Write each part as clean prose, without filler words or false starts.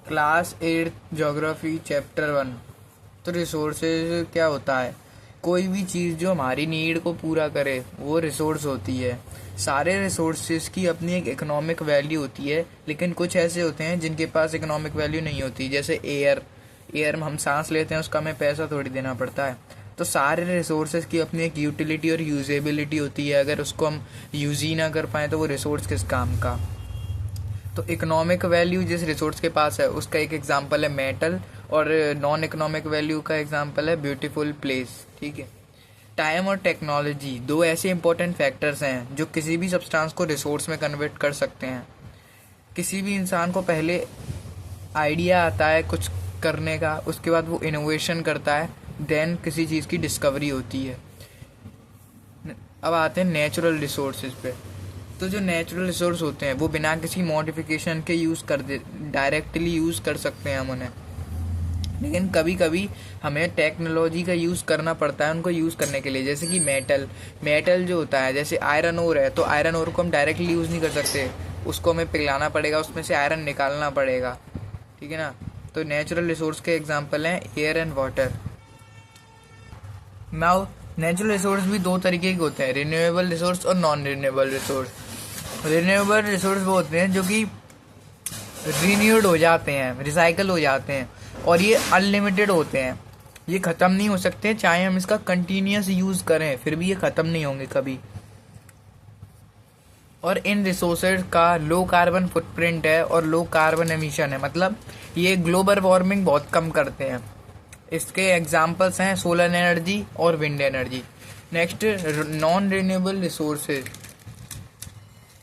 Class 8 geography chapter 1। तो resources क्या होता है? कोई भी चीज़ जो हमारी नीड को पूरा करे वो रिसोर्स होती है। सारे रिसोर्सेज की अपनी एक इकोनॉमिक वैल्यू होती है, लेकिन कुछ ऐसे होते हैं जिनके पास इकोनॉमिक वैल्यू नहीं होती। जैसे एयर में हम सांस लेते हैं, उसका हमें पैसा थोड़ी देना पड़ता है। तो सारे रिसोर्सेज की अपनी एक यूटिलिटी और यूजेबिलिटी होती है। अगर उसको हम यूज ही ना कर पाए तो वो रिसोर्स किस काम का। तो इकोनॉमिक वैल्यू जिस रिसोर्स के पास है उसका एक एग्जांपल है मेटल, और नॉन इकोनॉमिक वैल्यू का एग्जांपल है ब्यूटीफुल प्लेस। ठीक है। टाइम और टेक्नोलॉजी दो ऐसे इंपॉर्टेंट फैक्टर्स हैं जो किसी भी सब्सटेंस को रिसोर्स में कन्वर्ट कर सकते हैं। किसी भी इंसान को पहले आइडिया आता है कुछ करने का, उसके बाद वो इनोवेशन करता है, देन किसी चीज़ की डिस्कवरी होती है। अब आते हैं नेचुरल रिसोर्सेज पे। तो जो नेचुरल रिसोर्स होते हैं वो बिना किसी मॉडिफिकेशन के डायरेक्टली यूज़ कर सकते हैं हम उन्हें। लेकिन कभी कभी हमें टेक्नोलॉजी का यूज़ करना पड़ता है उनको यूज़ करने के लिए। जैसे कि मेटल जो होता है, जैसे आयरन ओर है, तो आयरन ओर को हम डायरेक्टली यूज़ नहीं कर सकते, उसको हमें पिघलाना पड़ेगा, उसमें से आयरन निकालना पड़ेगा। ठीक है ना। तो नेचुरल रिसोर्स के एग्जाम्पल हैं air and water. Now natural resource भी दो तरीके के होते हैं, रिन्यूएबल रिसोर्स और non renewable resource. Renewable resource वो होते हैं जो कि रिन्यूड हो जाते हैं, रिसाइकल हो जाते हैं, और ये अनलिमिटेड होते हैं। ये ख़त्म नहीं हो सकते, चाहे हम इसका कंटिन्यूस यूज़ करें फिर भी ये ख़त्म नहीं होंगे कभी। और इन रिसोर्सेज का लो कार्बन फुटप्रिंट है और लो कार्बन एमिशन है, मतलब ये ग्लोबल वार्मिंग बहुत कम करते हैं। इसके एग्जाम्पल्स हैं सोलर एनर्जी और wind energy. Next, non renewable resources.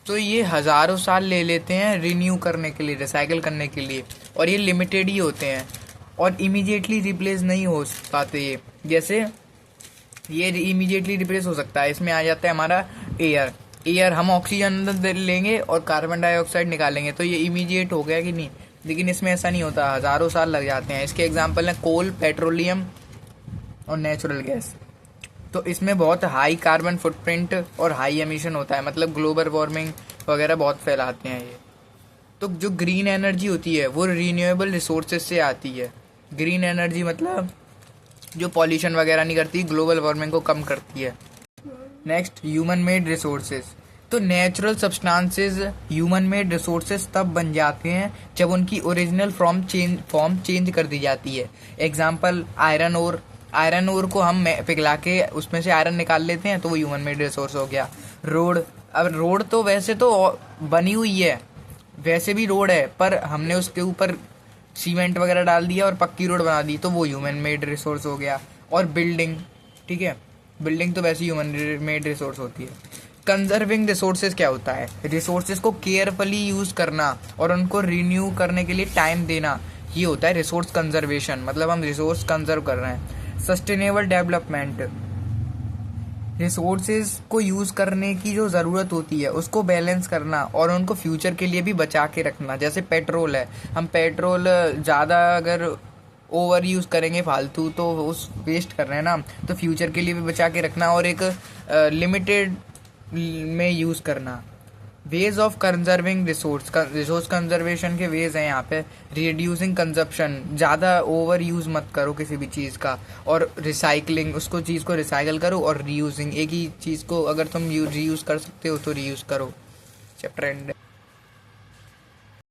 तो ये हज़ारों साल ले लेते हैं रिन्यू करने के लिए, रिसाइकल करने के लिए, और ये लिमिटेड ही होते हैं और इमीडिएटली रिप्लेस नहीं हो पाते। ये इमीडिएटली रिप्लेस हो सकता है। इसमें आ जाता है हमारा एयर हम ऑक्सीजन अंदर लेंगे और कार्बन डाइऑक्साइड निकालेंगे, तो ये इमीडिएट हो गया कि नहीं। लेकिन इसमें ऐसा नहीं होता, हज़ारों साल लग जाते हैं। इसके एग्जाम्पल हैं कोल, पेट्रोलियम और नेचुरल गैस। तो इसमें बहुत हाई कार्बन फुटप्रिंट और हाई एमिशन होता है, मतलब ग्लोबल वार्मिंग वगैरह बहुत फैलाते हैं ये। तो जो ग्रीन एनर्जी होती है वो रिन्यूएबल रिसोर्सेज से आती है। ग्रीन एनर्जी मतलब जो पॉल्यूशन वगैरह नहीं करती, ग्लोबल वार्मिंग को कम करती है। Next, human made resources. तो natural substances human made resources तब बन जाते हैं जब उनकी ओरिजिनल फॉर्म चेंज कर दी जाती है। एग्जाम्पल आयरन ओर को हम पिघला के उसमें से आयरन निकाल लेते हैं, तो वो ह्यूमन मेड रिसोर्स हो गया। अब रोड तो वैसे तो बनी हुई है, वैसे भी रोड है, पर हमने उसके ऊपर सीमेंट वगैरह डाल दिया और पक्की रोड बना दी, तो वो ह्यूमन मेड रिसोर्स हो गया। और बिल्डिंग, ठीक है, बिल्डिंग तो वैसे ह्यूमन मेड रिसोर्स होती है। कंजर्विंग रिसोर्सेज क्या होता है? रिसोर्सेज को केयरफुली यूज़ करना और उनको रिन्यू करने के लिए टाइम देना, ये होता है रिसोर्स कंजर्वेशन, मतलब हम रिसोर्स कंजर्व कर रहे हैं। सस्टेनेबल डेवलपमेंट, रिसोर्सेज को यूज़ करने की जो ज़रूरत होती है उसको बैलेंस करना और उनको फ्यूचर के लिए भी बचा के रखना। जैसे पेट्रोल है, हम पेट्रोल ज़्यादा अगर ओवर यूज़ करेंगे फालतू, तो उस वेस्ट कर रहे हैं ना, तो फ्यूचर के लिए भी बचा के रखना और एक लिमिटेड में यूज़ करना। Ways of conserving resource conservation के वेज हैं यहाँ पे। रिड्यूसिंग कंजप्शन, ज़्यादा ओवर यूज़ मत करो किसी भी चीज़ का, और रिसाइकलिंग, उसको चीज़ को रिसाइकल करो, और रीयूजिंग, एक ही चीज़ को अगर तुम रीयूज़ कर सकते हो तो रीयूज़ करो। Chapter and.